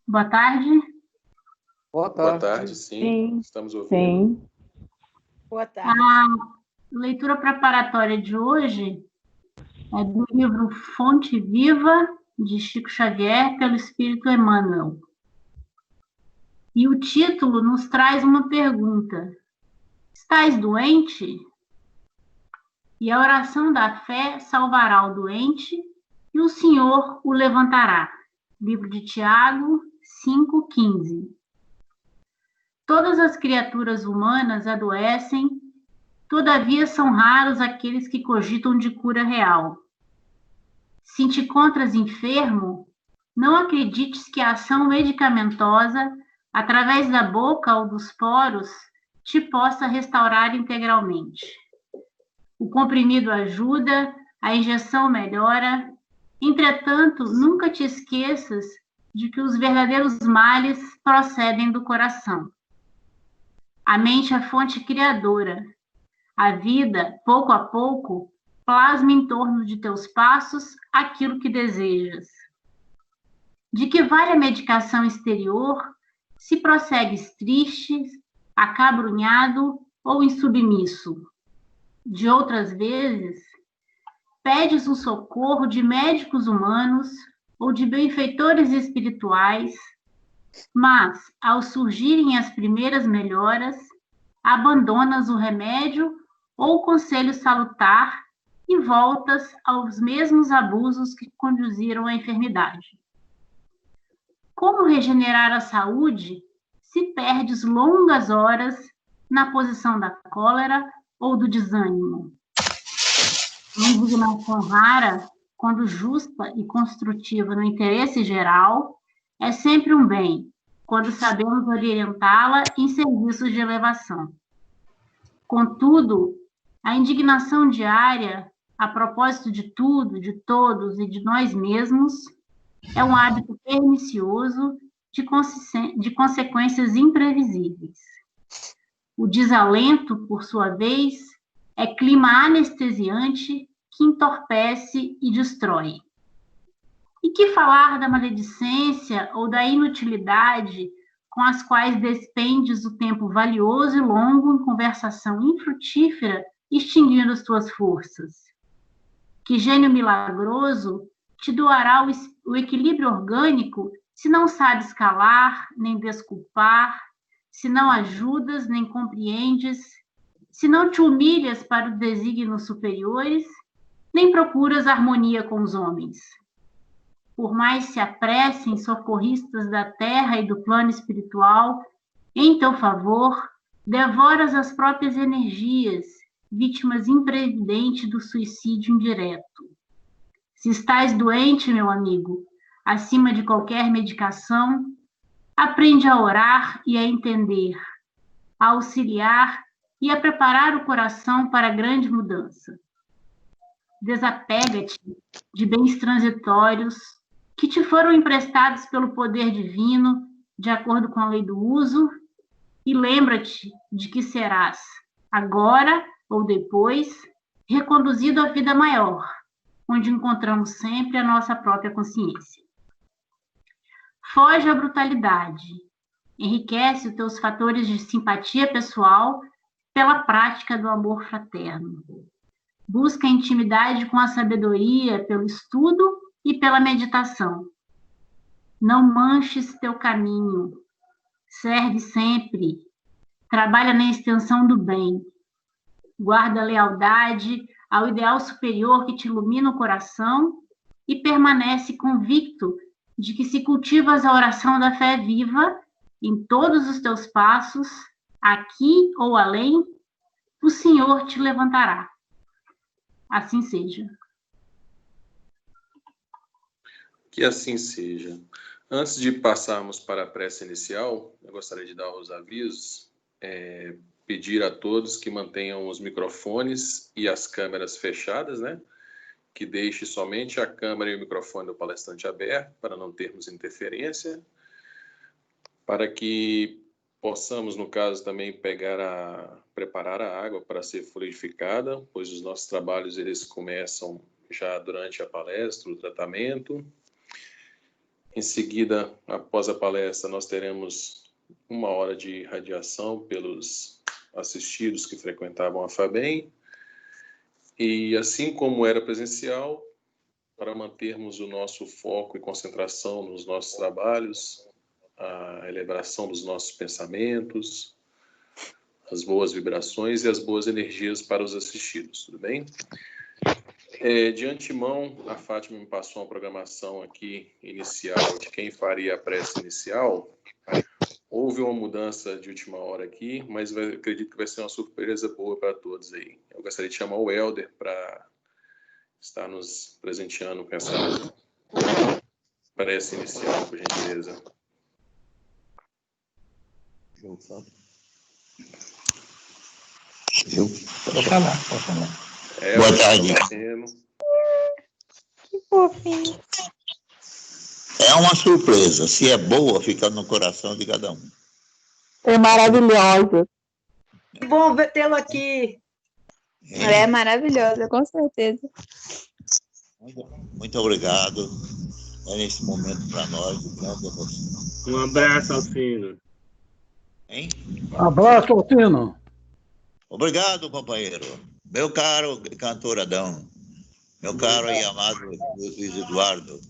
Boa tarde. Boa Boa tarde. tarde, sim. Sim, Estamos ouvindo. sim. Boa tarde. A leitura preparatória de hoje é do livro Fonte Viva, de Chico Xavier, pelo Espírito Emmanuel. E o título nos traz uma pergunta: estás doente? E a oração da fé salvará o doente e o Senhor o levantará. Livro de Tiago 5,15. Todas as criaturas humanas adoecem, todavia são raros aqueles que cogitam de cura real. Se te encontras enfermo, não acredites que a ação medicamentosa, através da boca ou dos poros, te possa restaurar integralmente. O comprimido ajuda, a injeção melhora. Entretanto, nunca te esqueças de que os verdadeiros males procedem do coração. A mente é a fonte criadora. A vida, pouco a pouco, plasma em torno de teus passos aquilo que desejas. De que vale a medicação exterior se prossegues triste, acabrunhado ou insubmisso? De outras vezes, pedes o socorro de médicos humanos ou de benfeitores espirituais, mas, ao surgirem as primeiras melhoras, abandonas o remédio ou o conselho salutar e voltas aos mesmos abusos que conduziram à enfermidade. Como regenerar a saúde se perdes longas horas na posição da cólera ou do desânimo? Uma indignação rara, quando justa e construtiva no interesse geral, é sempre um bem, quando sabemos orientá-la em serviços de elevação. Contudo, a indignação diária, a propósito de tudo, de todos e de nós mesmos, é um hábito pernicioso de consequências imprevisíveis. O desalento, por sua vez, é clima anestesiante que entorpece e destrói. E que falar da maledicência ou da inutilidade com as quais despendes o tempo valioso e longo em conversação infrutífera, extinguindo as tuas forças? Que gênio milagroso te doará o equilíbrio orgânico se não sabes calar, nem desculpar, se não ajudas, nem compreendes, se não te humilhas para os desígnios superiores, nem procuras harmonia com os homens? Por mais se apressem socorristas da terra e do plano espiritual, em teu favor, devoras as próprias energias, vítimas imprevidentes do suicídio indireto. Se estás doente, meu amigo, acima de qualquer medicação, aprende a orar e a entender, a auxiliar e a preparar o coração para a grande mudança. Desapega-te de bens transitórios que te foram emprestados pelo poder divino, de acordo com a lei do uso, e lembra-te de que serás, agora ou depois, reconduzido à vida maior, onde encontramos sempre a nossa própria consciência. Foge à brutalidade, enriquece os teus fatores de simpatia pessoal pela prática do amor fraterno. Busca a intimidade com a sabedoria pelo estudo e pela meditação. Não manches teu caminho. Serve sempre. Trabalha na extensão do bem. Guarda a lealdade ao ideal superior que te ilumina o coração e permanece convicto de que se cultivas a oração da fé viva em todos os teus passos, aqui ou além, o Senhor te levantará. Assim seja. Que assim seja. Antes de passarmos para a prece inicial, eu gostaria de dar os avisos, pedir a todos que mantenham os microfones e as câmeras fechadas, né? Que deixe somente a câmera e o microfone do palestrante aberto, para não termos interferência, para que possamos, no caso, também preparar a água para ser fluidificada, pois os nossos trabalhos eles começam já durante a palestra, o tratamento. Em seguida, após a palestra, nós teremos 1 hora de irradiação pelos assistidos que frequentavam a FABEM. E assim como era presencial, para mantermos o nosso foco e concentração nos nossos trabalhos, a elevação dos nossos pensamentos, as boas vibrações e as boas energias para os assistidos, tudo bem? De antemão, a Fátima me passou uma programação aqui inicial de quem faria a prece inicial. Houve uma mudança de última hora aqui, mas acredito que vai ser uma surpresa boa para todos aí. Eu gostaria de chamar o Helder para estar nos presenteando com essa prece inicial, por gentileza. Pode falar. Boa tarde. Que fofinho. É uma surpresa. Se é boa, fica no coração de cada um. É maravilhosa. Que bom tê-lo aqui. É maravilhosa, com certeza. Muito obrigado. É nesse momento para nós, de grande emoção. Um abraço, Alcino. Hein? Abraço, Alcino. Obrigado, companheiro. Meu caro cantor Adão, meu caro e amado Luiz Eduardo,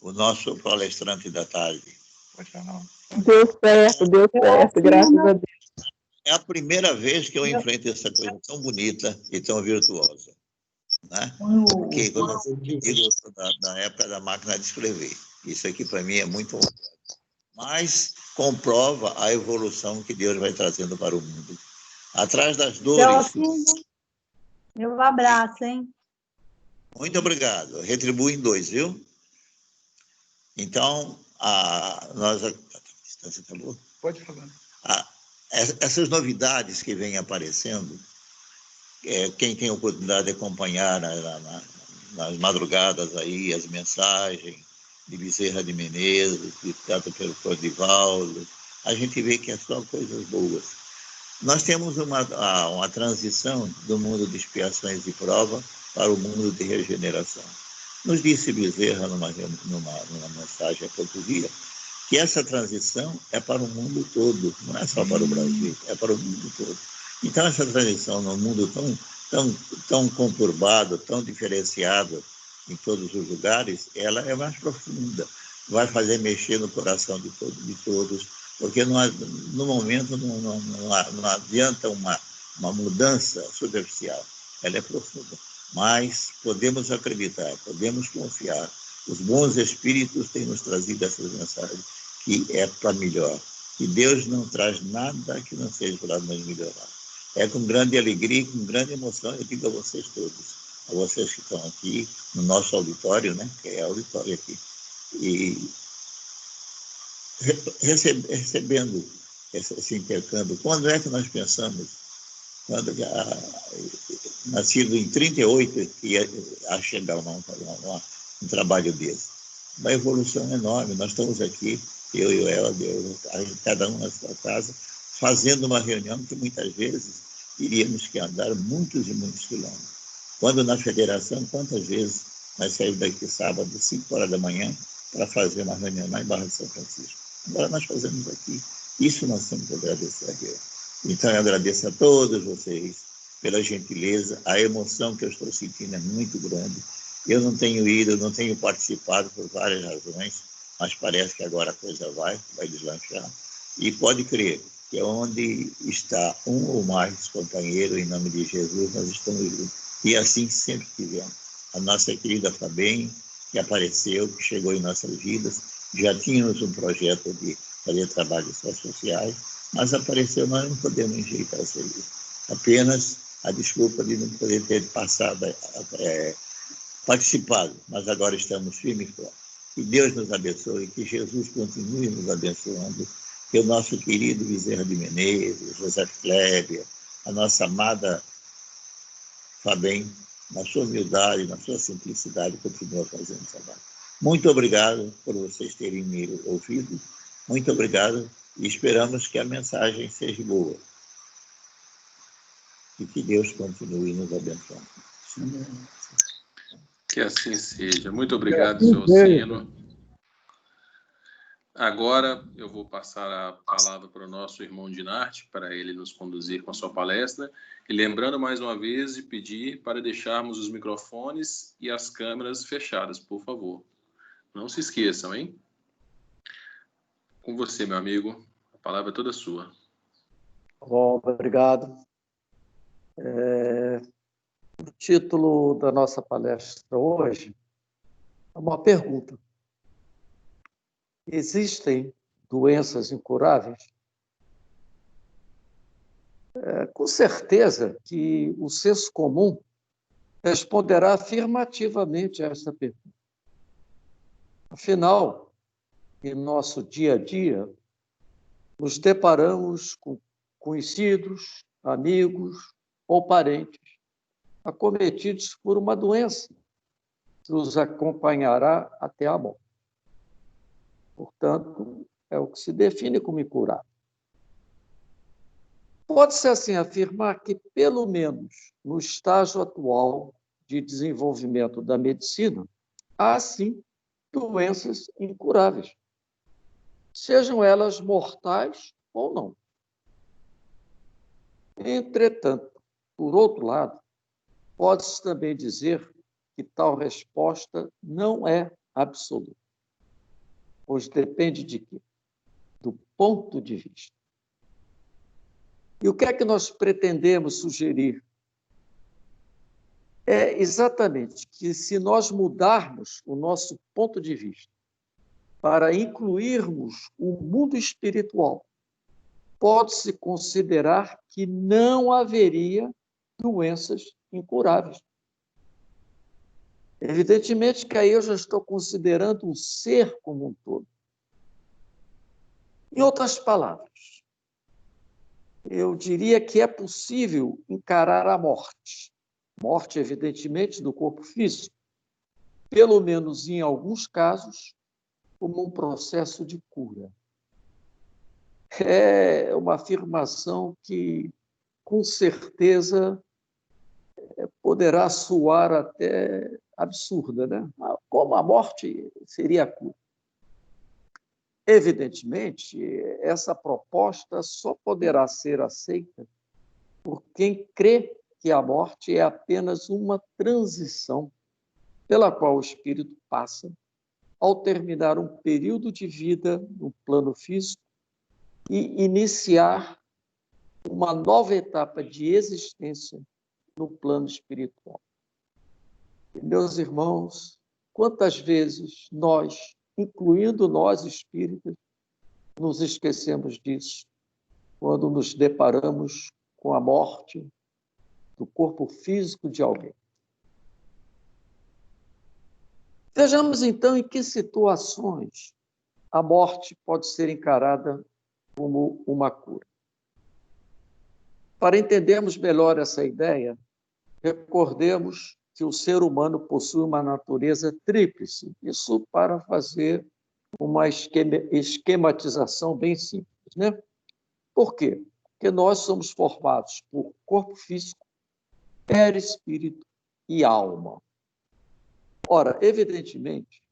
o nosso palestrante da tarde. Deu certo, graças a Deus. É a primeira vez que eu enfrento essa coisa tão bonita e tão virtuosa. Né? Porque quando eu digo, eu sou da época da máquina de escrever. Isso aqui para mim é muito honrado. Mas comprova a evolução que Deus vai trazendo para o mundo. Atrás das dores. Meu abraço, hein? Muito obrigado. Retribuo em 2, viu? Então, nós. A distância acabou? Pode falar. Essas novidades que vêm aparecendo, quem tem a oportunidade de acompanhar nas madrugadas aí as mensagens de Bezerra de Menezes, ditadas pelo Codivaldo, a gente vê que é só coisas boas. Nós temos uma transição do mundo de expiações e prova para o mundo de regeneração. Nos disse Bezerra numa mensagem há poucos dias que essa transição é para o mundo todo, não é só para o Brasil, é para o mundo todo. Então, essa transição num mundo tão conturbado, tão diferenciado em todos os lugares, ela é mais profunda, vai fazer mexer no coração de todos, porque no momento não adianta uma mudança superficial, ela é profunda. Mas podemos acreditar, podemos confiar. Os bons espíritos têm nos trazido essas mensagens, que é para melhor. E Deus não traz nada que não seja para nos melhorar. É com grande alegria e com grande emoção, eu digo a vocês todos, a vocês que estão aqui no nosso auditório, né, que é auditório aqui, e recebendo esse intercâmbio. Quando é que nós pensamos, nascido em 38, que ia chegar um trabalho desse? Uma evolução enorme. Nós estamos aqui, eu e o Helder, cada um na sua casa, fazendo uma reunião que muitas vezes iríamos que andar muitos e muitos quilômetros. Quando na federação, quantas vezes nós saímos daqui sábado, 5 horas da manhã, para fazer uma reunião lá em Barra de São Francisco. Agora nós fazemos aqui. Isso nós temos que agradecer a Deus. Então eu agradeço a todos vocês pela gentileza. A emoção que eu estou sentindo é muito grande. Eu não tenho ido, não tenho participado por várias razões, mas parece que agora a coisa vai deslanchar. E pode crer que onde está um ou mais companheiros, em nome de Jesus, nós estamos juntos. E assim sempre tivemos. A nossa querida FABEM, que apareceu, que chegou em nossas vidas, já tínhamos um projeto de fazer trabalhos sociais, mas apareceu, nós não podemos enjeitar essa vida. Apenas a desculpa de não poder ter participado, mas agora estamos firmes e fortes. Que Deus nos abençoe, que Jesus continue nos abençoando, que o nosso querido Bezerra de Menezes, José Cléber, a nossa amada FABEM, na sua humildade, na sua simplicidade, continua fazendo trabalho. Muito obrigado por vocês terem me ouvido, muito obrigado, e esperamos que a mensagem seja boa. E que Deus continue nos abençoando. Que assim seja. Muito obrigado, senhor Alcino. Agora eu vou passar a palavra para o nosso irmão Dinarte, para ele nos conduzir com a sua palestra. E lembrando mais uma vez de pedir para deixarmos os microfones e as câmeras fechadas, por favor. Não se esqueçam, hein? Com você, meu amigo. A palavra é toda sua. Bom, obrigado. O título da nossa palestra hoje é uma pergunta. Existem doenças incuráveis? Com certeza que o senso comum responderá afirmativamente a essa pergunta. Afinal, em nosso dia a dia, nos deparamos com conhecidos, amigos ou parentes acometidos por uma doença que os acompanhará até a morte. Portanto, é o que se define como incurável. Pode-se, assim, afirmar que, pelo menos no estágio atual de desenvolvimento da medicina, há, sim, doenças incuráveis, sejam elas mortais ou não. Entretanto, por outro lado, pode-se também dizer que tal resposta não é absoluta, pois depende de quê? Do ponto de vista. E o que é que nós pretendemos sugerir? É exatamente que, se nós mudarmos o nosso ponto de vista para incluirmos o mundo espiritual, pode-se considerar que não haveria doenças incuráveis. Evidentemente que aí eu já estou considerando o ser como um todo. Em outras palavras, eu diria que é possível encarar a morte. Morte, evidentemente, do corpo físico, pelo menos em alguns casos, como um processo de cura. É uma afirmação que, com certeza, poderá soar até absurda, né? Como a morte seria a cura? Evidentemente, essa proposta só poderá ser aceita por quem crê que a morte é apenas uma transição pela qual o espírito passa ao terminar um período de vida no plano físico e iniciar uma nova etapa de existência no plano espiritual. E, meus irmãos, quantas vezes nós, incluindo nós espíritas, nos esquecemos disso quando nos deparamos com a morte do corpo físico de alguém. Vejamos, então, em que situações a morte pode ser encarada como uma cura. Para entendermos melhor essa ideia, recordemos que o ser humano possui uma natureza tríplice. Isso para fazer uma esquematização bem simples, né? Por quê? Porque nós somos formados por corpo físico, perispírito e alma. Ora, evidentemente,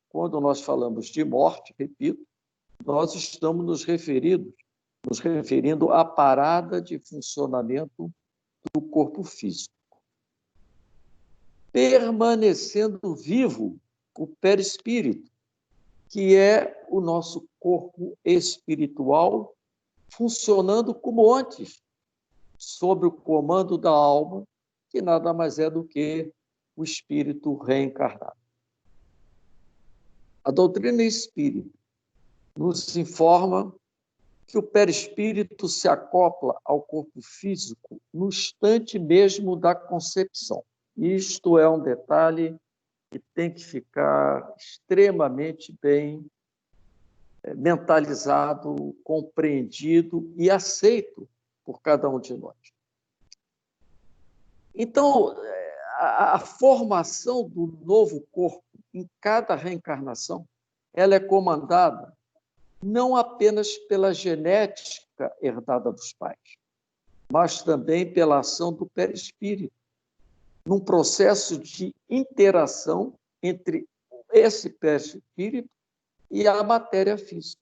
quando nós falamos de morte, repito, nós estamos nos referindo à parada de funcionamento do corpo físico. Permanecendo vivo o perispírito, que é o nosso corpo espiritual, funcionando como antes, sob o comando da alma, que nada mais é do que o espírito reencarnado. A doutrina espírita nos informa que o perispírito se acopla ao corpo físico no instante mesmo da concepção. Isto é um detalhe que tem que ficar extremamente bem mentalizado, compreendido e aceito por cada um de nós. Então, a formação do novo corpo em cada reencarnação, ela é comandada não apenas pela genética herdada dos pais, mas também pela ação do perispírito, num processo de interação entre esse perispírito e a matéria física.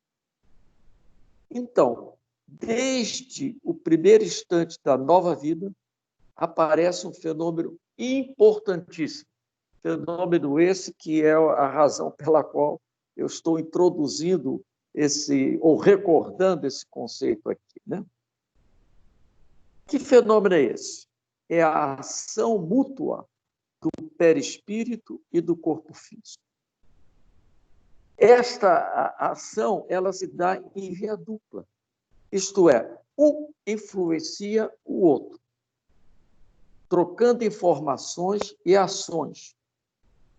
Então, desde o primeiro instante da nova vida, aparece um fenômeno importantíssimo. Fenômeno esse que é a razão pela qual eu estou introduzindo ou recordando esse conceito aqui, né? Que fenômeno é esse? É a ação mútua do perispírito e do corpo físico. Esta ação, ela se dá em via dupla. Isto é, um influencia o outro, trocando informações e ações,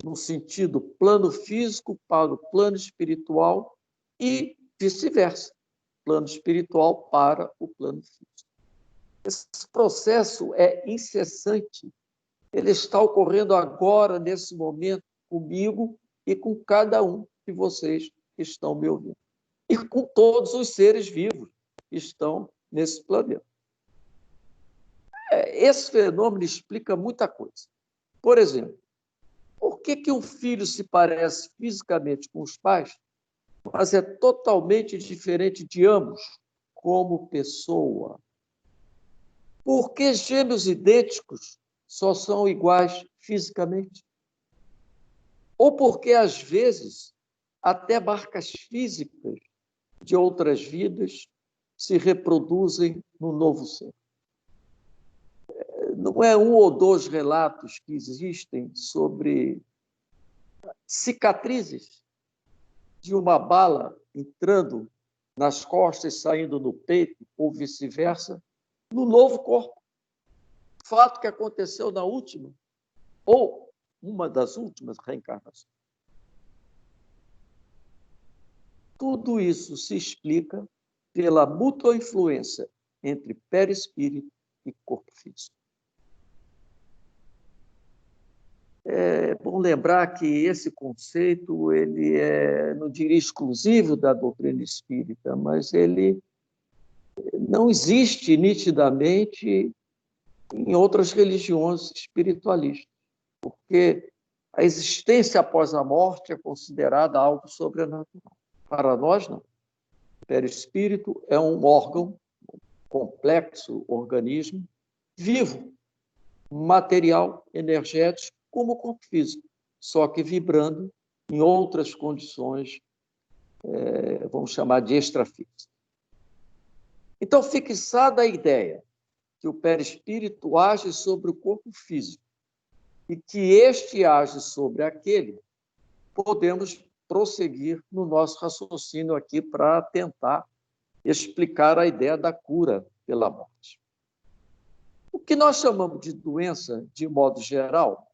no sentido plano físico para o plano espiritual e vice-versa, plano espiritual para o plano físico. Esse processo é incessante. Ele está ocorrendo agora, nesse momento, comigo e com cada um de vocês que estão me ouvindo. E com todos os seres vivos que estão nesse planeta. Esse fenômeno explica muita coisa. Por exemplo, por que um filho se parece fisicamente com os pais, mas é totalmente diferente de ambos como pessoa? Por que gêmeos idênticos só são iguais fisicamente? Ou porque, às vezes, até marcas físicas de outras vidas se reproduzem no novo ser? Não é um ou dois relatos que existem sobre cicatrizes de uma bala entrando nas costas e saindo no peito, ou vice-versa, no novo corpo. Fato que aconteceu na última, ou uma das últimas reencarnações. Tudo isso se explica pela mútua influência entre perispírito e corpo físico. É bom lembrar que esse conceito ele não diria exclusivo da doutrina espírita, mas ele não existe nitidamente em outras religiões espiritualistas, porque a existência após a morte é considerada algo sobrenatural. Para nós, não. O perispírito é um órgão, complexo organismo, vivo, material, energético, como o corpo físico, só que vibrando em outras condições, vamos chamar de extrafísicas. Então, fixada a ideia que o perispírito age sobre o corpo físico e que este age sobre aquele, podemos prosseguir no nosso raciocínio aqui para tentar explicar a ideia da cura pela morte. O que nós chamamos de doença, de modo geral,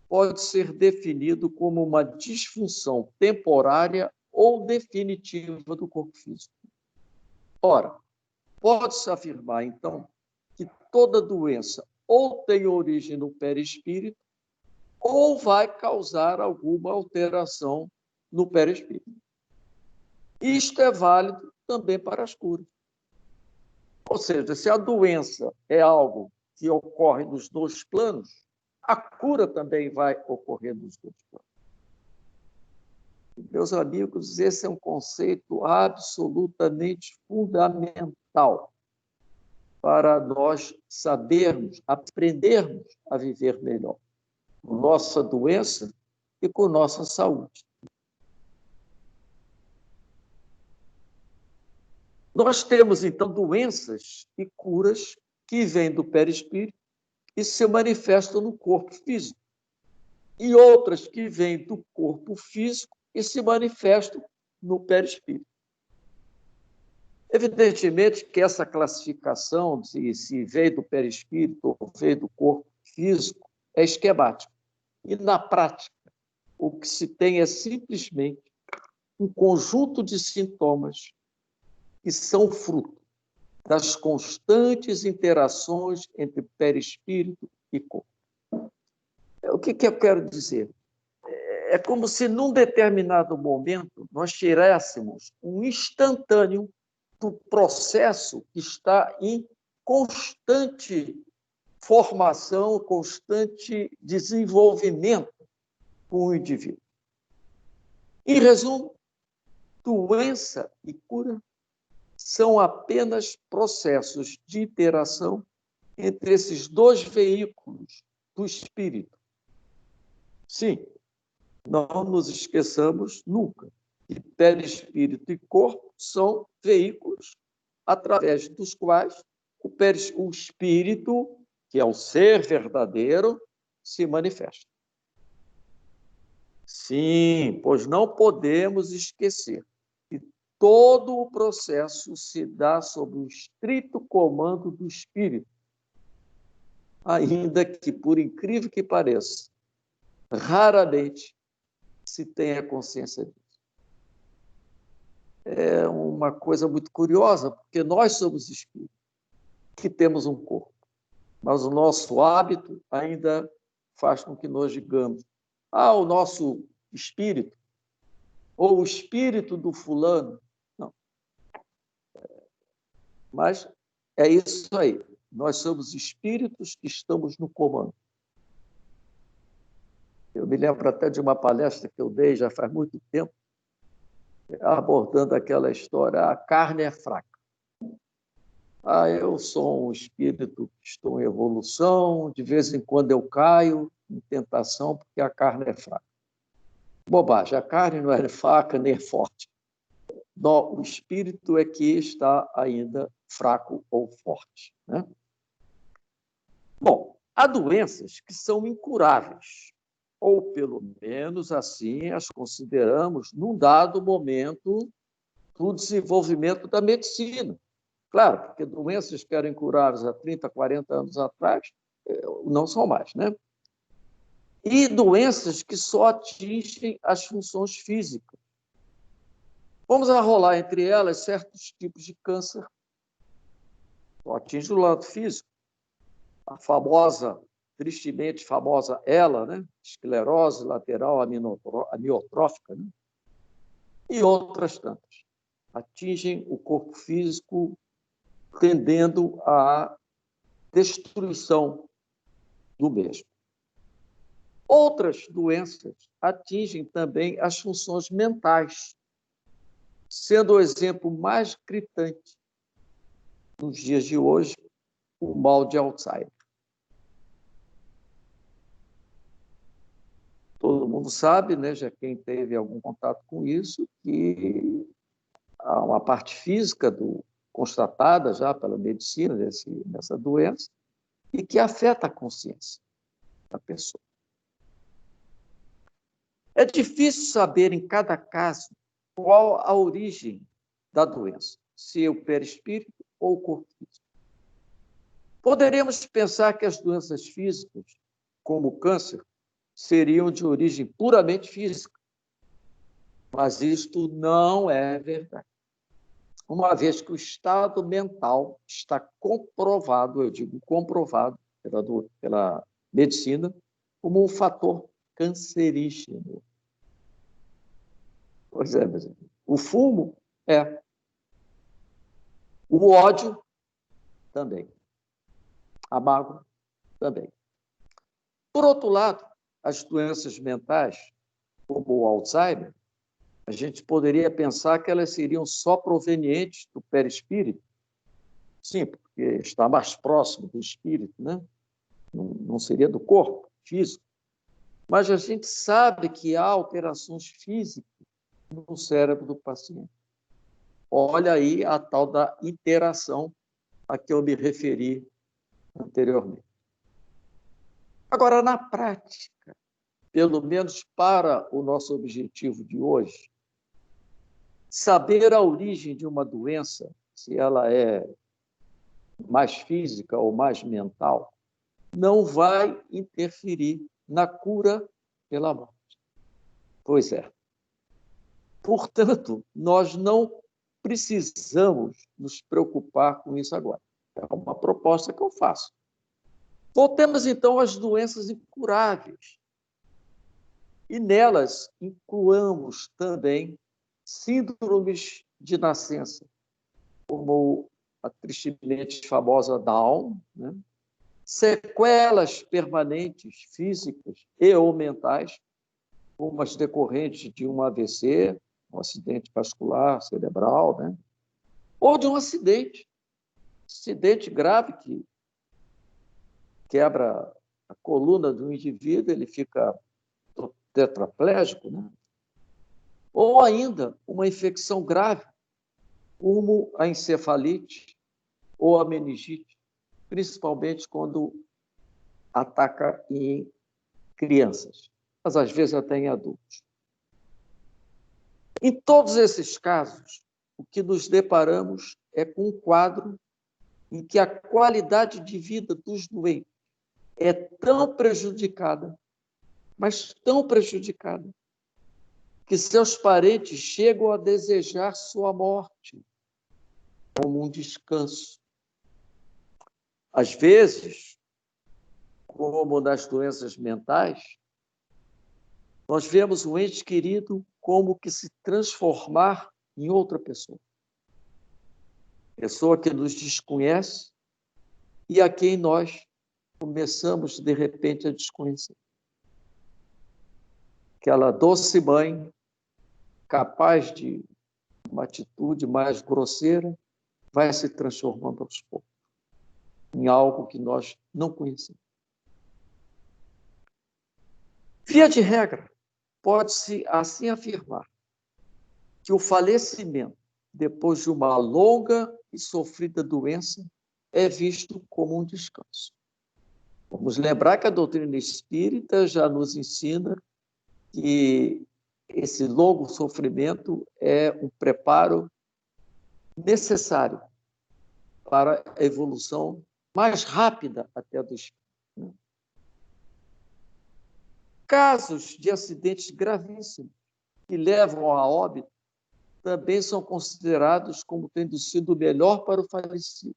pode ser definido como uma disfunção temporária ou definitiva do corpo físico. Ora, pode-se afirmar, então, que toda doença ou tem origem no perispírito ou vai causar alguma alteração no perispírito. Isto é válido também para as curas. Ou seja, se a doença é algo que ocorre nos dois planos, a cura também vai ocorrer nos dois planos. Meus amigos, esse é um conceito absolutamente fundamental para nós sabermos, aprendermos a viver melhor com nossa doença e com nossa saúde. Nós temos, então, doenças e curas que vêm do perispírito e se manifestam no corpo físico, e outras que vêm do corpo físico e se manifestam no perispírito. Evidentemente que essa classificação de se veio do perispírito ou veio do corpo físico é esquemática. E, na prática, o que se tem é simplesmente um conjunto de sintomas que são fruto das constantes interações entre perispírito e corpo. O que eu quero dizer? É como se, num determinado momento, nós tirássemos um instantâneo do processo que está em constante formação, constante desenvolvimento com o indivíduo. Em resumo, doença e cura são apenas processos de interação entre esses dois veículos do espírito. Sim, não nos esqueçamos nunca que perispírito e corpo são veículos através dos quais o espírito, que é o ser verdadeiro, se manifesta. Sim, pois não podemos esquecer que todo o processo se dá sob o estrito comando do espírito, ainda que, por incrível que pareça, raramente se tenha consciência disso. É uma coisa muito curiosa, porque nós somos espíritos, que temos um corpo, mas o nosso hábito ainda faz com que nós digamos: o nosso espírito, ou o espírito do fulano. Não. Mas é isso aí. Nós somos espíritos que estamos no comando. Eu me lembro até de uma palestra que eu dei já faz muito tempo, abordando aquela história: a carne é fraca. Eu sou um espírito que estou em evolução, de vez em quando eu caio em tentação porque a carne é fraca. Bobagem, a carne não é fraca nem é forte. Não, o espírito é que está ainda fraco ou forte, né? Bom, há doenças que são incuráveis, ou pelo menos assim as consideramos num dado momento do desenvolvimento da medicina. Claro, porque doenças que eram incuráveis há 30, 40 anos atrás não são mais, né? E doenças que só atingem as funções físicas. Vamos arrolar entre elas certos tipos de câncer. Só atinge o lado físico. A famosa, tristemente famosa ELA, né? Esclerose lateral amiotrófica, né? E outras tantas. Atingem o corpo físico, tendendo à destruição do mesmo. Outras doenças atingem também as funções mentais, sendo o exemplo mais gritante nos dias de hoje o mal de Alzheimer. Todo mundo sabe, né, já quem teve algum contato com isso, que há uma parte física constatada já pela medicina dessa doença e que afeta a consciência da pessoa. É difícil saber em cada caso qual a origem da doença, se é o perispírito ou o corpo físico. Poderíamos pensar que as doenças físicas, como o câncer, seriam de origem puramente física, mas isto não é verdade. Uma vez que o estado mental está comprovado, eu digo comprovado pela medicina, como um fator cancerígeno. Pois é, mas o fumo é. O ódio também. A mágoa também. Por outro lado, as doenças mentais, como o Alzheimer, a gente poderia pensar que elas seriam só provenientes do perispírito. Sim, porque está mais próximo do espírito, né? Não seria do corpo físico. Mas a gente sabe que há alterações físicas no cérebro do paciente. Olha aí a tal da interação a que eu me referi anteriormente. Agora, na prática, pelo menos para o nosso objetivo de hoje, saber a origem de uma doença, se ela é mais física ou mais mental, não vai interferir na cura pela morte. Pois é. Portanto, nós não precisamos nos preocupar com isso agora. É uma proposta que eu faço. Voltemos, então, às doenças incuráveis. E nelas incluamos também síndromes de nascença, como a tristemente famosa Down, né? Sequelas permanentes físicas e ou mentais, como as decorrentes de um AVC, um acidente vascular cerebral, né? Ou de um acidente grave que quebra a coluna do indivíduo, ele fica tetraplégico, né? Ou ainda uma infecção grave, como a encefalite ou a meningite, principalmente quando ataca em crianças, mas às vezes até em adultos. Em todos esses casos, o que nos deparamos é com um quadro em que a qualidade de vida dos doentes é tão prejudicada, mas tão prejudicada, que seus parentes chegam a desejar sua morte como um descanso. Às vezes, como nas doenças mentais, nós vemos o ente querido como que se transformar em outra pessoa. Pessoa que nos desconhece e a quem nós começamos, de repente, a desconhecer. Aquela doce mãe, capaz de uma atitude mais grosseira, vai se transformando aos poucos em algo que nós não conhecemos. Via de regra, pode-se assim afirmar que o falecimento, depois de uma longa e sofrida doença, é visto como um descanso. Vamos lembrar que a doutrina espírita já nos ensina que esse longo sofrimento é um preparo necessário para a evolução mais rápida até do espírito. Casos de acidentes gravíssimos que levam a óbito também são considerados como tendo sido melhor para o falecido.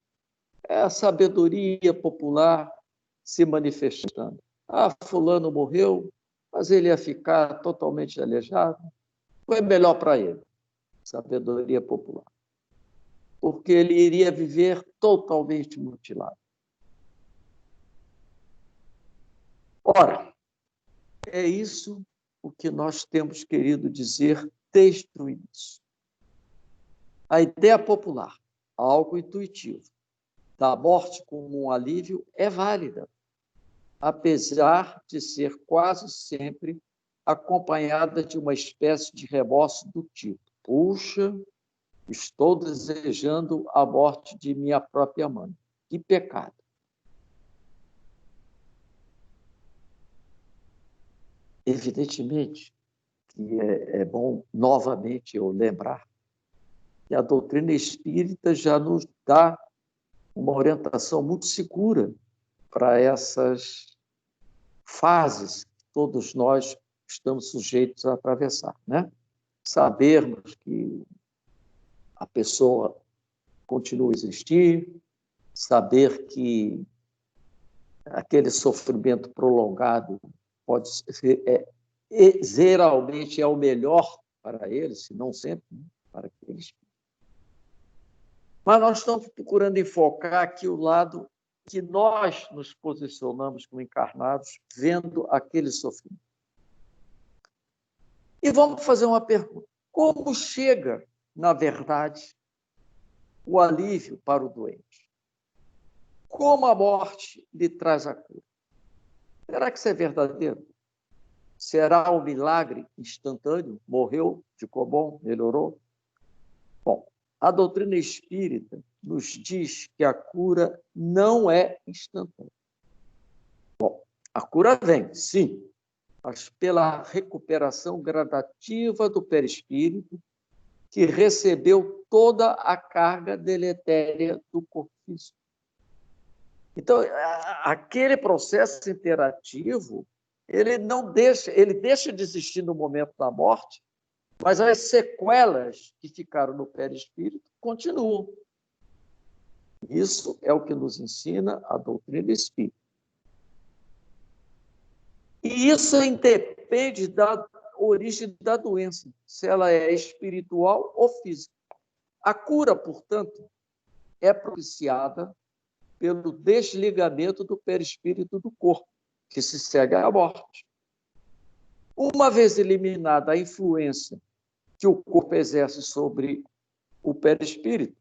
É a sabedoria popular se manifestando. Fulano morreu, mas ele ia ficar totalmente aleijado. Foi melhor para ele. Sabedoria popular. Porque ele iria viver totalmente mutilado. Ora, é isso o que nós temos querido dizer desde o início. A ideia popular, algo intuitivo, da morte como um alívio é válida, apesar de ser quase sempre acompanhada de uma espécie de remorso do tipo: puxa, estou desejando a morte de minha própria mãe. Que pecado! Evidentemente que é bom, novamente, eu lembrar que a doutrina espírita já nos dá uma orientação muito segura para essas fases que todos nós estamos sujeitos a atravessar, né? Sabermos que a pessoa continua a existir, saber que aquele sofrimento prolongado pode ser, geralmente é o melhor para eles, se não sempre, né? Para aqueles. Mas nós estamos procurando enfocar aqui o lado que nós nos posicionamos como encarnados, vendo aquele sofrimento. E vamos fazer uma pergunta. Como chega, na verdade, o alívio para o doente? Como a morte lhe traz a cura? Será que isso é verdadeiro? Será um milagre instantâneo? Morreu, ficou bom, melhorou? Bom, a doutrina espírita nos diz que a cura não é instantânea. Bom, a cura vem, sim, mas pela recuperação gradativa do perispírito, que recebeu toda a carga deletéria do corpo físico. Então, aquele processo interativo, ele deixa de existir no momento da morte, mas as sequelas que ficaram no perispírito continuam. Isso é o que nos ensina a doutrina espírita. E isso independe da origem da doença, se ela é espiritual ou física. A cura, portanto, é propiciada pelo desligamento do perispírito do corpo, que se segue à morte. Uma vez eliminada a influência que o corpo exerce sobre o perispírito,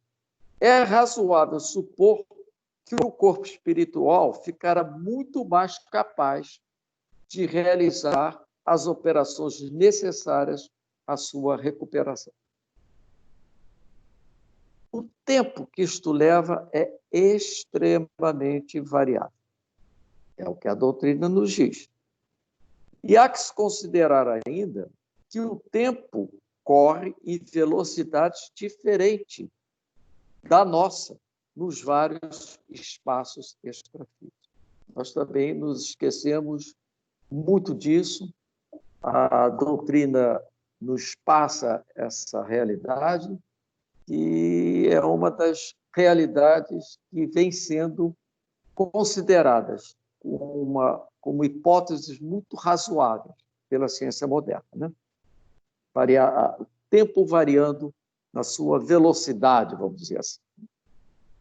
é razoável supor que o corpo espiritual ficará muito mais capaz de realizar as operações necessárias à sua recuperação. O tempo que isto leva é extremamente variável. É o que a doutrina nos diz. E há que se considerar ainda que o tempo corre em velocidades diferentes da nossa, nos vários espaços extrafísicos. Nós também nos esquecemos muito disso. A doutrina nos passa essa realidade, que é uma das realidades que vem sendo consideradas como hipóteses muito razoáveis pela ciência moderna, né? O tempo variando na sua velocidade, vamos dizer assim.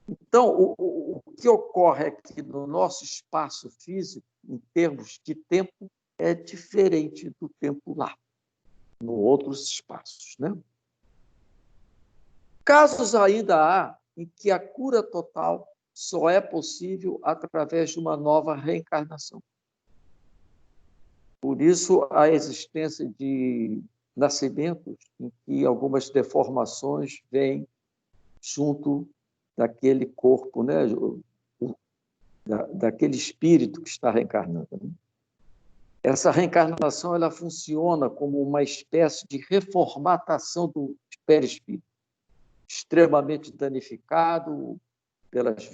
Então, o que ocorre é que no nosso espaço físico, em termos de tempo, é diferente do tempo lá, nos outros espaços, né? Casos ainda há em que a cura total só é possível através de uma nova reencarnação. Por isso, a existência de nascimentos em que algumas deformações vêm junto daquele corpo, né? Daquele espírito que está reencarnando, né? Essa reencarnação ela funciona como uma espécie de reformatação do perispírito, extremamente danificado pelas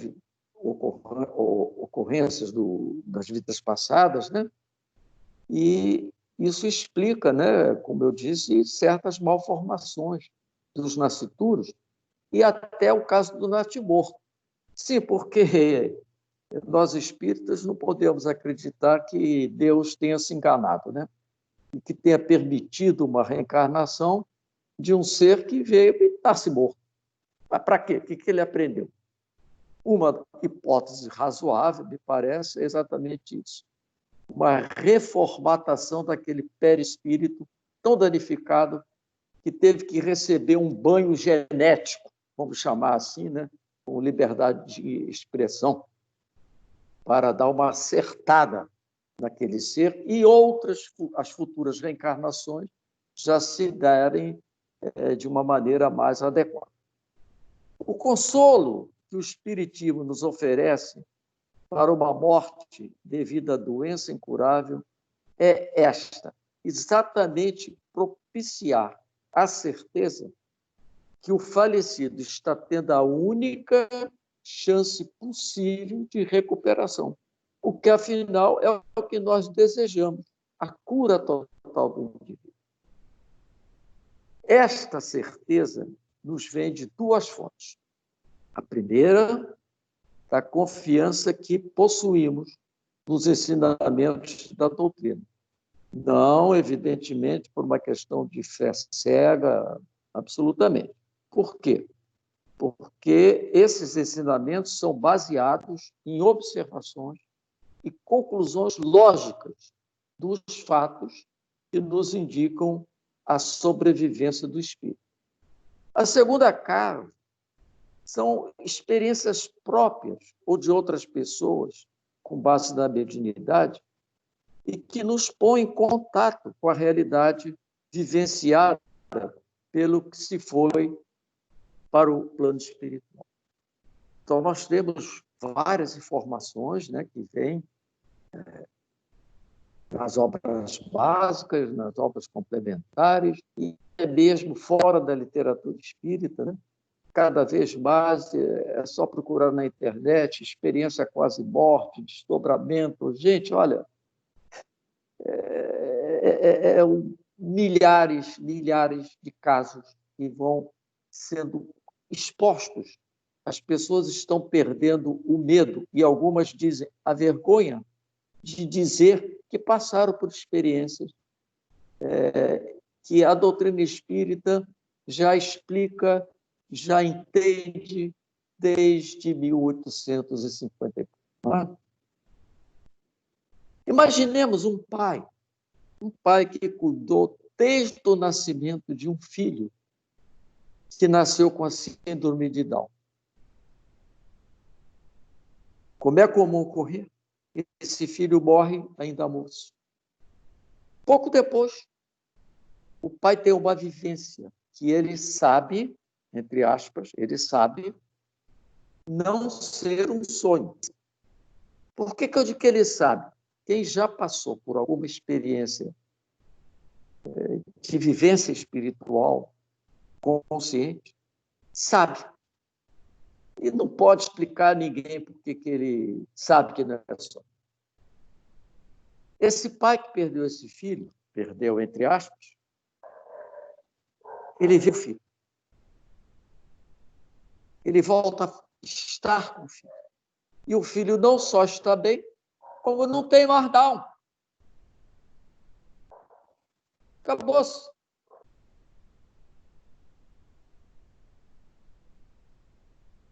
ocorrências das vidas passadas, né? E isso explica, né, como eu disse, certas malformações dos nascituros e até o caso do natimorto. Sim, porque nós espíritas não podemos acreditar que Deus tenha se enganado, né? E que tenha permitido uma reencarnação de um ser que veio e nasce morto. Mas para quê? O que ele aprendeu? Uma hipótese razoável, me parece, é exatamente isso. Uma reformatação daquele perispírito tão danificado que teve que receber um banho genético, vamos chamar assim, né? Com liberdade de expressão, para dar uma acertada naquele ser e as futuras reencarnações já se darem de uma maneira mais adequada. O consolo que o Espiritismo nos oferece para uma morte devido à doença incurável é exatamente propiciar a certeza que o falecido está tendo a única chance possível de recuperação, o que, afinal, é o que nós desejamos, a cura total do indivíduo. Esta certeza nos vem de duas fontes. A primeira, da confiança que possuímos nos ensinamentos da doutrina. Não, evidentemente, por uma questão de fé cega, absolutamente. Por quê? Porque esses ensinamentos são baseados em observações e conclusões lógicas dos fatos que nos indicam a sobrevivência do espírito. A segunda causa são experiências próprias ou de outras pessoas, com base na mediunidade, e que nos põem em contato com a realidade vivenciada pelo que se foi para o plano espiritual. Então, nós temos várias informações, né, que vêm nas obras básicas, nas obras complementares, e mesmo fora da literatura espírita, né? Cada vez mais é só procurar na internet, experiência quase morte, desdobramento. Gente, olha, milhares de casos que vão sendo expostos. As pessoas estão perdendo o medo e algumas dizem a vergonha de dizer que passaram por experiências que a doutrina espírita já explica, já entende desde 1850. Imaginemos um pai que cuidou desde o nascimento de um filho que nasceu com a síndrome de Down. Como é comum ocorrer, esse filho morre ainda moço. Pouco depois, o pai tem uma vivência que ele sabe, entre aspas, ele sabe não ser um sonho. Por que eu digo que ele sabe? Quem já passou por alguma experiência de vivência espiritual consciente, sabe. E não pode explicar a ninguém por que ele sabe que não é sonho. Esse pai que perdeu esse filho, perdeu entre aspas, ele vê o filho. Ele volta a estar com o filho. E o filho não só está bem, como não tem mais Down. Acabou-se.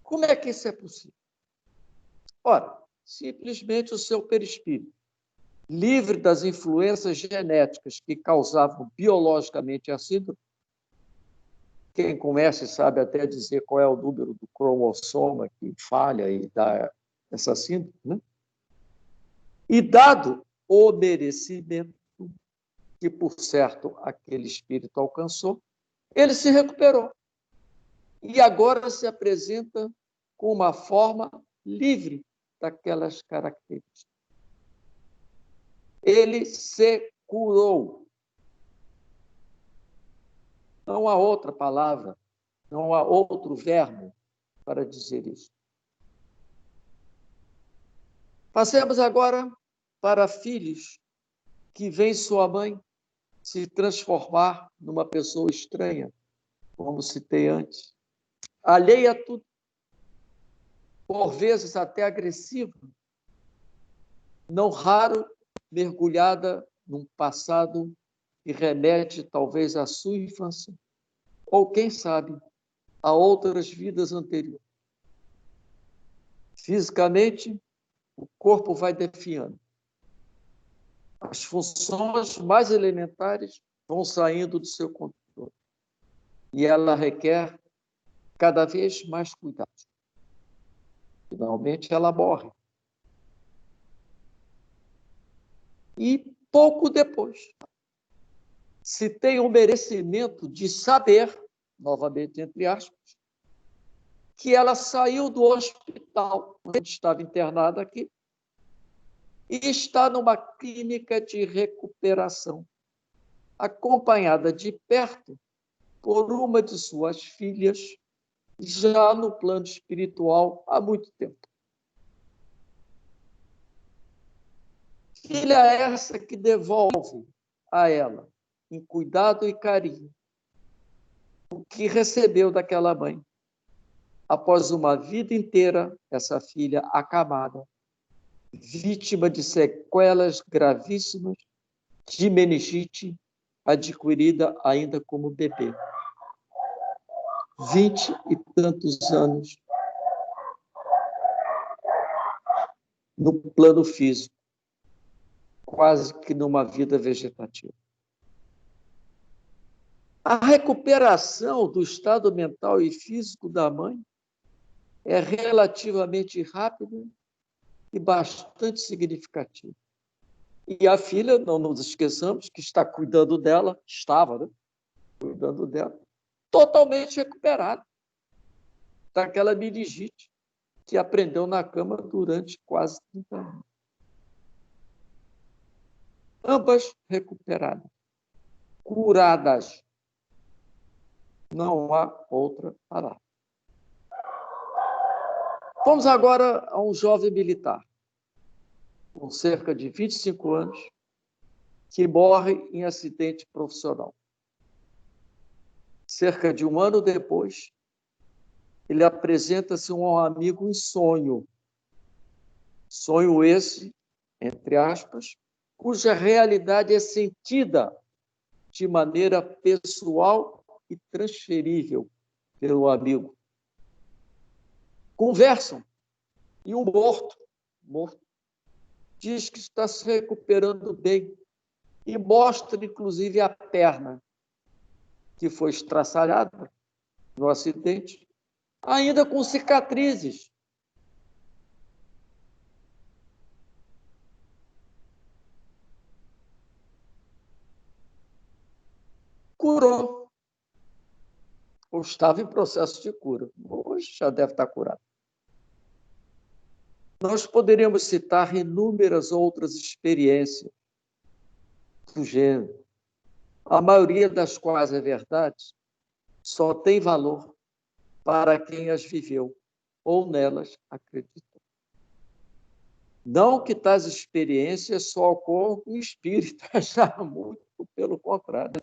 Como é que isso é possível? Ora, simplesmente o seu perispírito, livre das influências genéticas que causavam biologicamente a síndrome. Quem conhece sabe até dizer qual é o número do cromossoma que falha e dá essa síndrome, né? E dado o merecimento que, por certo, aquele espírito alcançou, ele se recuperou. E agora se apresenta com uma forma livre daquelas características. Ele se curou. Não há outra palavra, não há outro verbo para dizer isso. Passemos agora para filhos que veem sua mãe se transformar numa pessoa estranha, como citei antes, alheia a tudo, por vezes até agressiva, não raro mergulhada num passado que remete talvez à sua infância, ou, quem sabe, a outras vidas anteriores. Fisicamente, o corpo vai definhando. As funções mais elementares vão saindo do seu controle. E ela requer cada vez mais cuidado. Finalmente, ela morre. E pouco depois, se tem o merecimento de saber, novamente entre aspas, que ela saiu do hospital, onde estava internada aqui, e está numa clínica de recuperação, acompanhada de perto por uma de suas filhas, já no plano espiritual há muito tempo. Filha essa que devolve a ela, em cuidado e carinho, o que recebeu daquela mãe. Após uma vida inteira, essa filha acamada, vítima de sequelas gravíssimas de meningite, adquirida ainda como bebê. 20 e tantos anos no plano físico, quase que numa vida vegetativa. A recuperação do estado mental e físico da mãe é relativamente rápida e bastante significativa. E a filha, não nos esqueçamos, que está cuidando dela, estava, né? Cuidando dela, totalmente recuperada daquela meningite que aprendeu na cama durante quase 30 anos. Ambas recuperadas, curadas. Não há outra palavra. Vamos agora a um jovem militar, com cerca de 25 anos, que morre em acidente profissional. Cerca de um ano depois, ele apresenta-se a um amigo em sonho. Sonho esse, entre aspas, cuja realidade é sentida de maneira pessoal e transferível pelo amigo. Conversam e o morto diz que está se recuperando bem e mostra, inclusive, a perna que foi estraçalhada no acidente, ainda com cicatrizes. Curou. Ou estava em processo de cura. Hoje já deve estar curado. Nós poderíamos citar inúmeras outras experiências do gênero, a maioria das quais é verdade, só tem valor para quem as viveu ou nelas acredita. Não que tais experiências só ocorram com espíritas, já muito pelo contrário.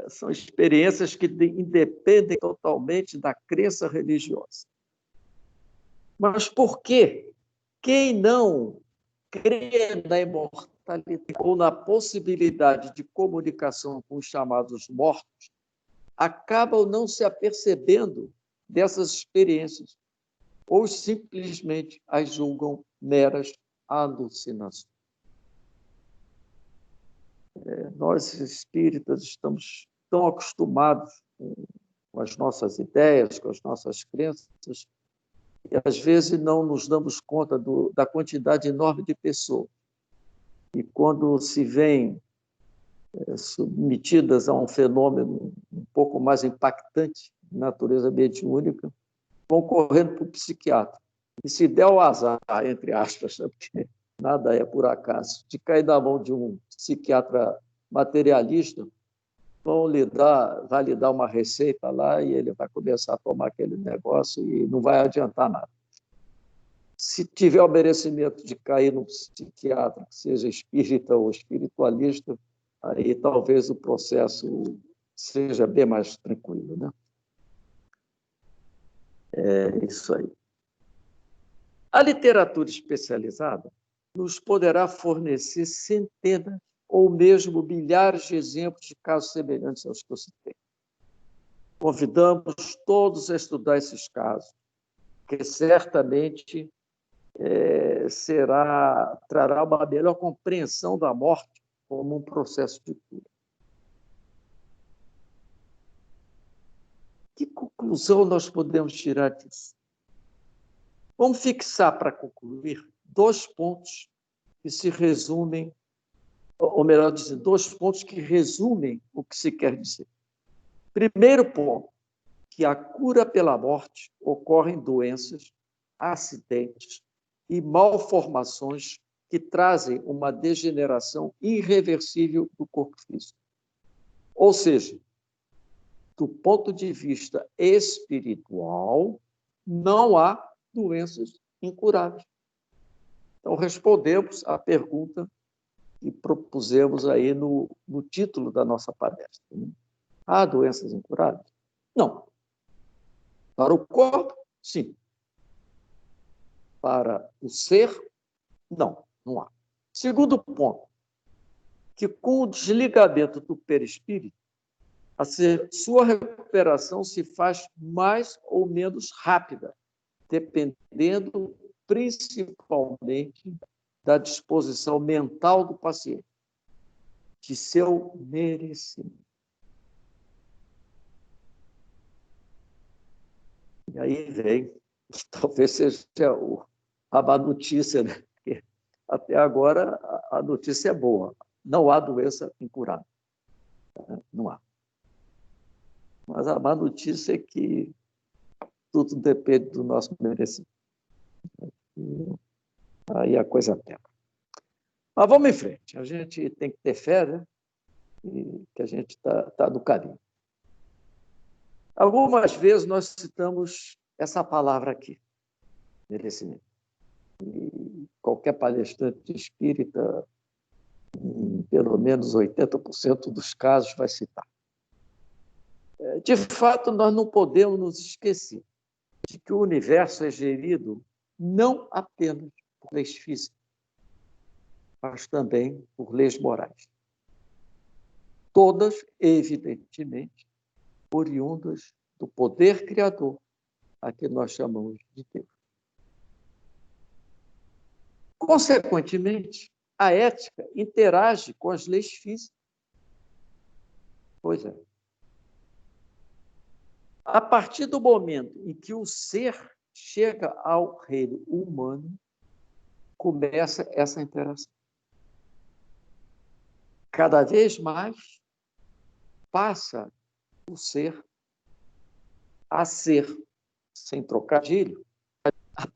São experiências que independem totalmente da crença religiosa. Mas por quê? Quem não crê na imortalidade ou na possibilidade de comunicação com os chamados mortos, acabam não se apercebendo dessas experiências ou simplesmente as julgam meras alucinações. Nós, espíritas, estamos tão acostumados com as nossas ideias, com as nossas crenças, e às vezes não nos damos conta da quantidade enorme de pessoas. E quando se veem submetidas a um fenômeno um pouco mais impactante, de natureza mediúnica, vão correndo para o psiquiatra. E se der o azar, entre aspas, porque nada é por acaso, de cair na mão de um psiquiatra materialista, vai lhe dar uma receita lá e ele vai começar a tomar aquele negócio e não vai adiantar nada. Se tiver o merecimento de cair num psiquiatra, que seja espírita ou espiritualista, aí talvez o processo seja bem mais tranquilo, né? É isso aí. A literatura especializada nos poderá fornecer centenas ou mesmo milhares de exemplos de casos semelhantes aos que eu citei. Convidamos todos a estudar esses casos, que certamente trará uma melhor compreensão da morte como um processo de cura. Que conclusão nós podemos tirar disso? Vamos fixar, para concluir, 2 pontos que se resumem, ou melhor dizendo, 2 pontos que resumem o que se quer dizer. Primeiro ponto, que a cura pela morte ocorre em doenças, acidentes e malformações que trazem uma degeneração irreversível do corpo físico. Ou seja, do ponto de vista espiritual, não há doenças incuráveis. Então, respondemos à pergunta que propusemos aí no título da nossa palestra. Há doenças incuráveis? Não. Para o corpo, sim. Para o ser, não há. Segundo ponto, que com o desligamento do perispírito, sua recuperação se faz mais ou menos rápida, dependendo principalmente da disposição mental do paciente, de seu merecimento. E aí vem, talvez seja a má notícia, né? Porque até agora a notícia é boa. Não há doença incurável. Não há. Mas a má notícia é que tudo depende do nosso merecimento. E aí a coisa pega. Mas vamos em frente. A gente tem que ter fé, né? E que a gente está no caminho. Algumas vezes nós citamos essa palavra aqui, merecimento. E qualquer palestrante espírita, em pelo menos 80% dos casos, vai citar. De fato, nós não podemos nos esquecer de que o universo é gerido não apenas por leis físicas, mas também por leis morais. Todas, evidentemente, oriundas do poder criador, a que nós chamamos de Deus. Consequentemente, a ética interage com as leis físicas. Pois é. A partir do momento em que o ser chega ao reino humano, começa essa interação. Cada vez mais passa o ser a ser, sem trocadilho, a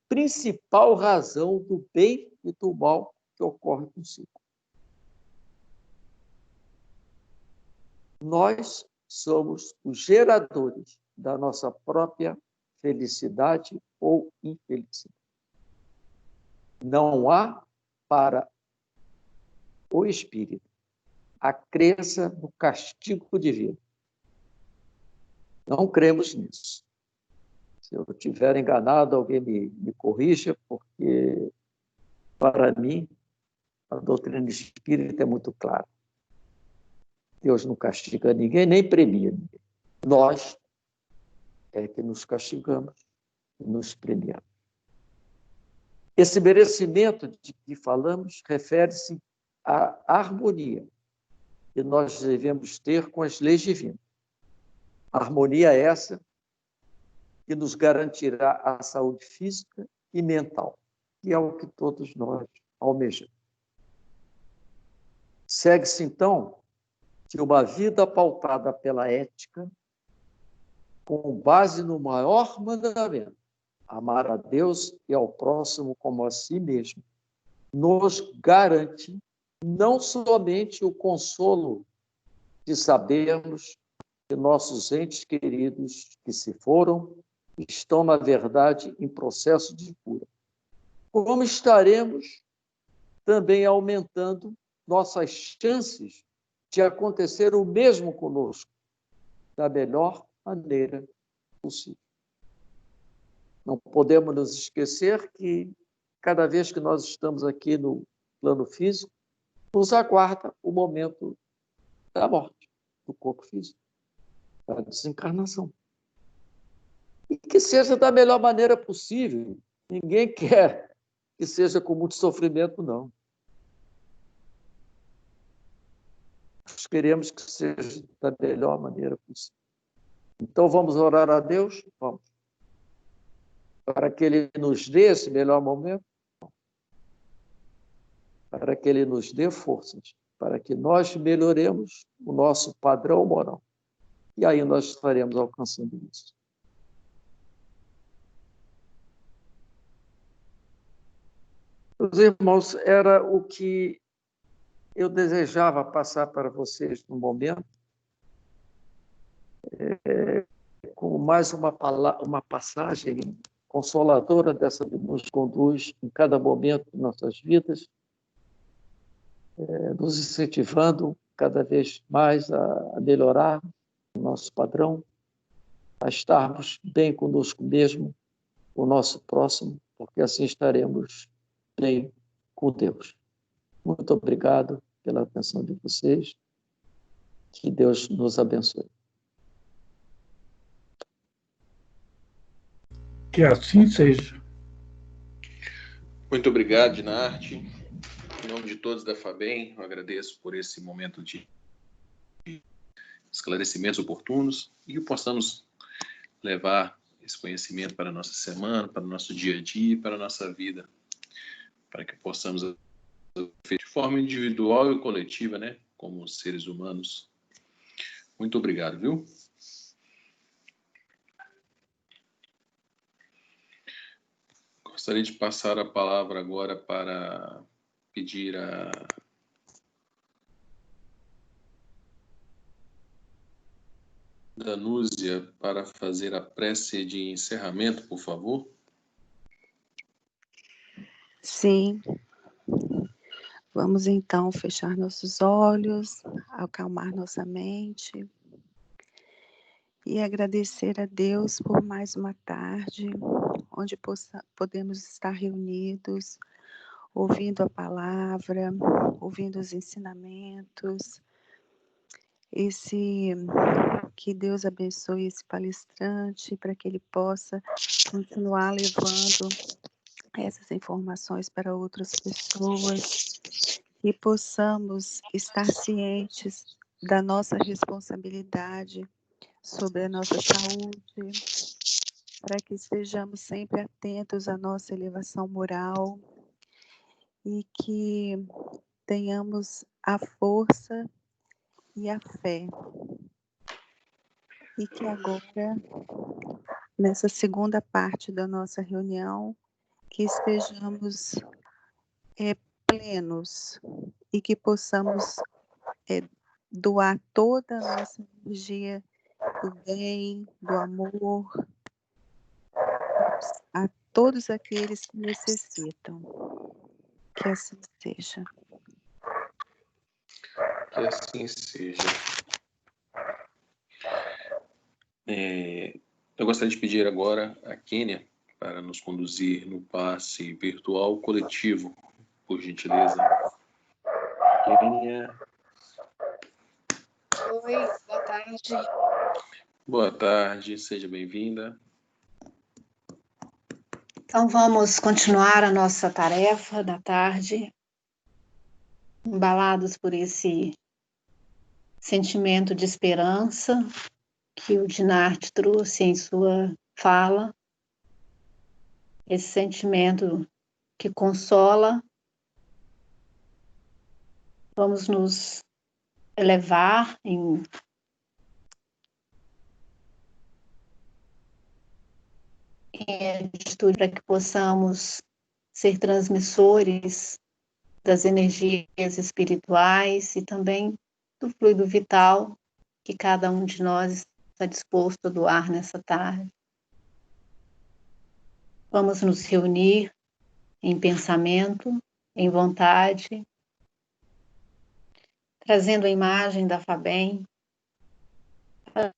principal razão do bem e do mal que ocorre consigo. Nós somos os geradores da nossa própria felicidade ou infelicidade. Não há para o espírito a crença no castigo divino. Não cremos nisso. Se eu estiver enganado, alguém me corrija, porque, para mim, a doutrina espírita é muito clara. Deus não castiga ninguém, nem premia ninguém. Nós é que nos castigamos e nos premiamos. Esse merecimento de que falamos refere-se à harmonia que nós devemos ter com as leis divinas. Harmonia essa que nos garantirá a saúde física e mental, que é o que todos nós almejamos. Segue-se, então, que uma vida pautada pela ética, com base no maior mandamento, amar a Deus e ao próximo como a si mesmo, nos garante não somente o consolo de sabermos que nossos entes queridos que se foram estão, na verdade, em processo de cura, como estaremos também aumentando nossas chances de acontecer o mesmo conosco, da melhor maneira possível. Não podemos nos esquecer que, cada vez que nós estamos aqui no plano físico, nos aguarda o momento da morte do corpo físico, da desencarnação. E que seja da melhor maneira possível. Ninguém quer que seja com muito sofrimento, não. Nós queremos que seja da melhor maneira possível. Então, vamos orar a Deus? Vamos. Para que Ele nos dê esse melhor momento, para que Ele nos dê forças, para que nós melhoremos o nosso padrão moral. E aí nós estaremos alcançando isso. Meus irmãos, era o que eu desejava passar para vocês no momento, com mais uma passagem consoladora dessa que nos conduz em cada momento de nossas vidas, nos incentivando cada vez mais a melhorar o nosso padrão, a estarmos bem conosco mesmo, o nosso próximo, porque assim estaremos bem com Deus. Muito obrigado pela atenção de vocês. Que Deus nos abençoe. Que assim seja. Muito obrigado, Dinarte. Em nome de todos da FABEM, eu agradeço por esse momento de esclarecimentos oportunos e que possamos levar esse conhecimento para a nossa semana, para o nosso dia a dia, para a nossa vida, para que possamos, de forma individual e coletiva, né, como seres humanos. Muito obrigado, viu? Gostaria de passar a palavra agora para pedir a Danúzia para fazer a prece de encerramento, por favor. Sim. Vamos então fechar nossos olhos, acalmar nossa mente e agradecer a Deus por mais uma tarde, onde podemos estar reunidos, ouvindo a palavra, ouvindo os ensinamentos. Que Deus abençoe esse palestrante para que ele possa continuar levando essas informações para outras pessoas, e possamos estar cientes da nossa responsabilidade sobre a nossa saúde, para que estejamos sempre atentos à nossa elevação moral e que tenhamos a força e a fé. E que agora, nessa segunda parte da nossa reunião, que estejamos plenos e que possamos doar toda a nossa energia do bem, do amor, a todos aqueles que necessitam. Que assim seja. Que assim seja. Eu gostaria de pedir agora a Kênia para nos conduzir no passe virtual coletivo, por gentileza. Kênia. Oi, boa tarde. Boa tarde, seja bem-vinda. Então vamos continuar a nossa tarefa da tarde, embalados por esse sentimento de esperança que o Dinarte trouxe em sua fala, esse sentimento que consola. Vamos nos elevar em atitude para que possamos ser transmissores das energias espirituais e também do fluido vital que cada um de nós está disposto a doar nessa tarde. Vamos nos reunir em pensamento, em vontade, trazendo a imagem da Fabem,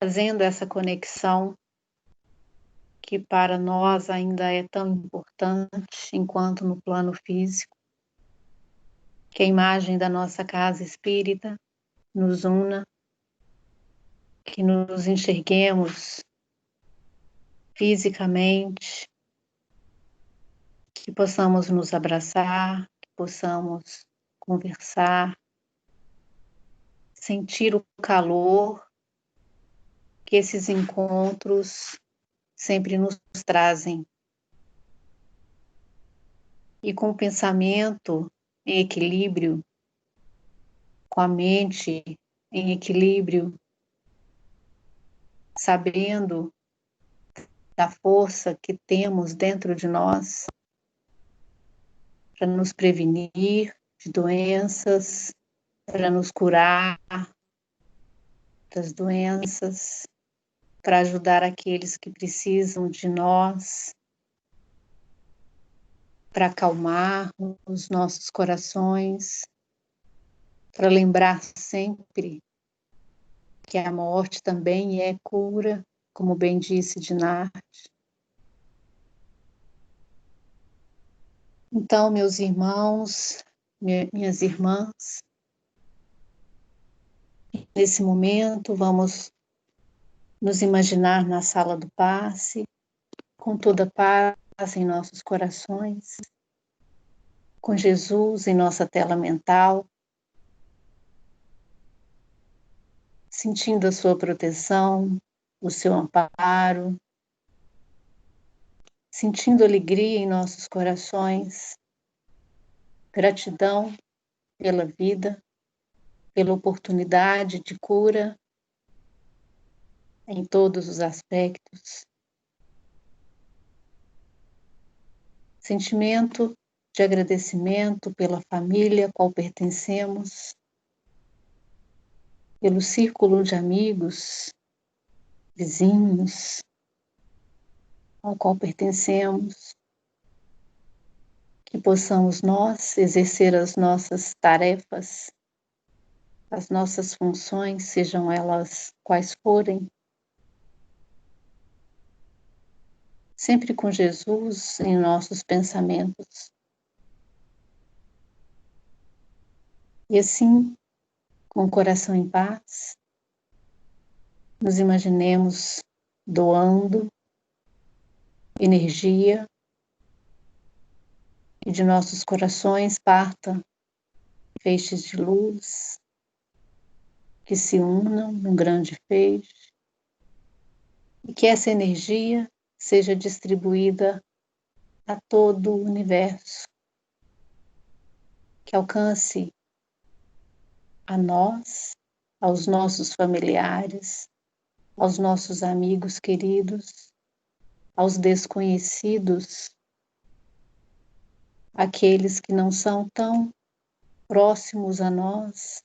fazendo essa conexão que para nós ainda é tão importante enquanto no plano físico, que a imagem da nossa casa espírita nos una, que nos enxerguemos fisicamente, que possamos nos abraçar, que possamos conversar, sentir o calor que esses encontros sempre nos trazem. E com o pensamento em equilíbrio, com a mente em equilíbrio, sabendo da força que temos dentro de nós para nos prevenir de doenças, para nos curar das doenças, para ajudar aqueles que precisam de nós, para acalmar os nossos corações, para lembrar sempre que a morte também é cura, como bem disse Dinarte. Então, meus irmãos, minhas irmãs, nesse momento vamos nos imaginar na sala do passe, com toda a paz em nossos corações, com Jesus em nossa tela mental, sentindo a sua proteção, o seu amparo, sentindo alegria em nossos corações, gratidão pela vida, pela oportunidade de cura em todos os aspectos. Sentimento de agradecimento pela família a qual pertencemos, pelo círculo de amigos, vizinhos ao qual pertencemos, que possamos nós exercer as nossas tarefas, as nossas funções, sejam elas quais forem, sempre com Jesus em nossos pensamentos. E assim, com o coração em paz, nos imaginemos doando energia que de nossos corações parta feixes de luz, que se unam num grande feixe, e que essa energia seja distribuída a todo o universo, que alcance a nós, aos nossos familiares, aos nossos amigos queridos, aos desconhecidos, aqueles que não são tão próximos a nós,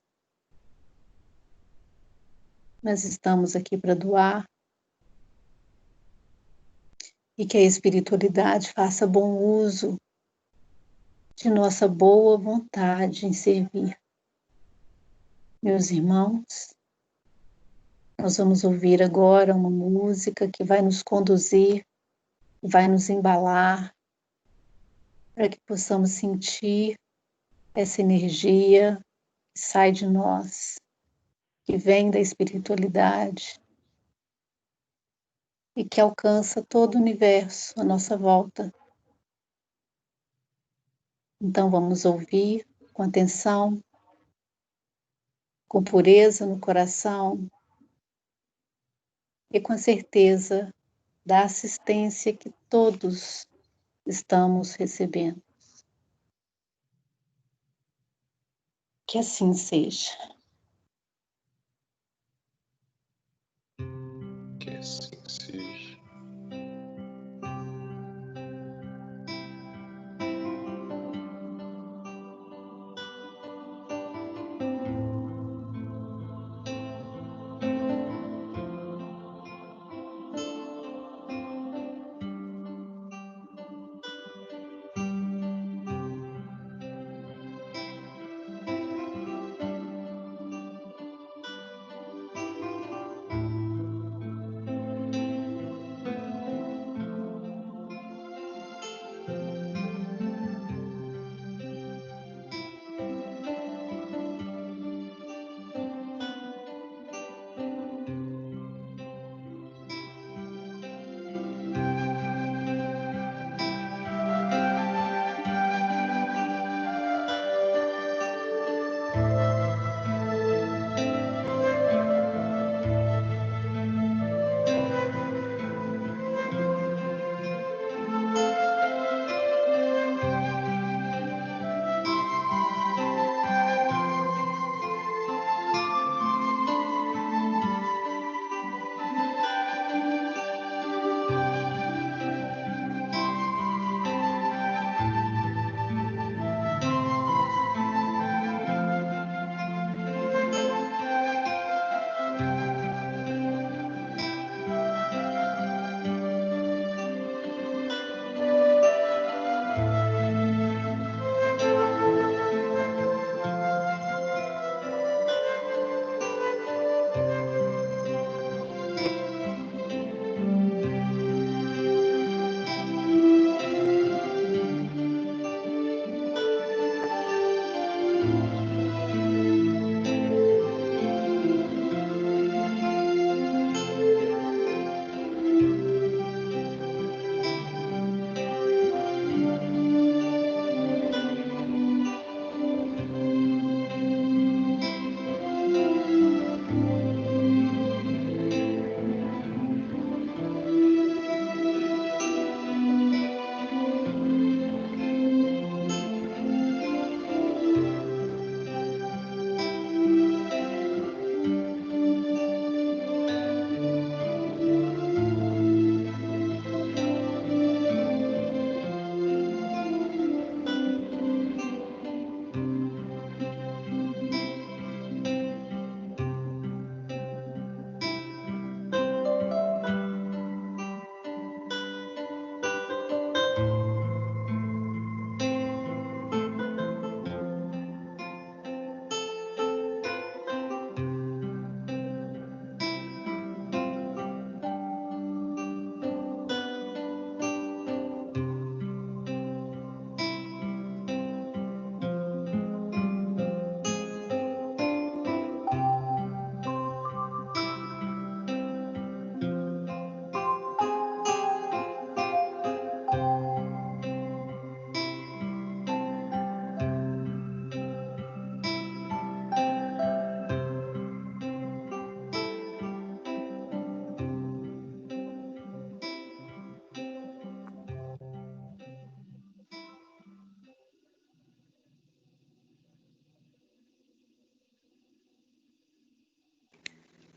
mas estamos aqui para doar, e que a espiritualidade faça bom uso de nossa boa vontade em servir. Meus irmãos, nós vamos ouvir agora uma música que vai nos conduzir, vai nos embalar, para que possamos sentir essa energia que sai de nós, que vem da espiritualidade e que alcança todo o universo à nossa volta. Então vamos ouvir com atenção, com pureza no coração e com a certeza da assistência que todos estamos recebendo. Que assim seja. Que assim seja.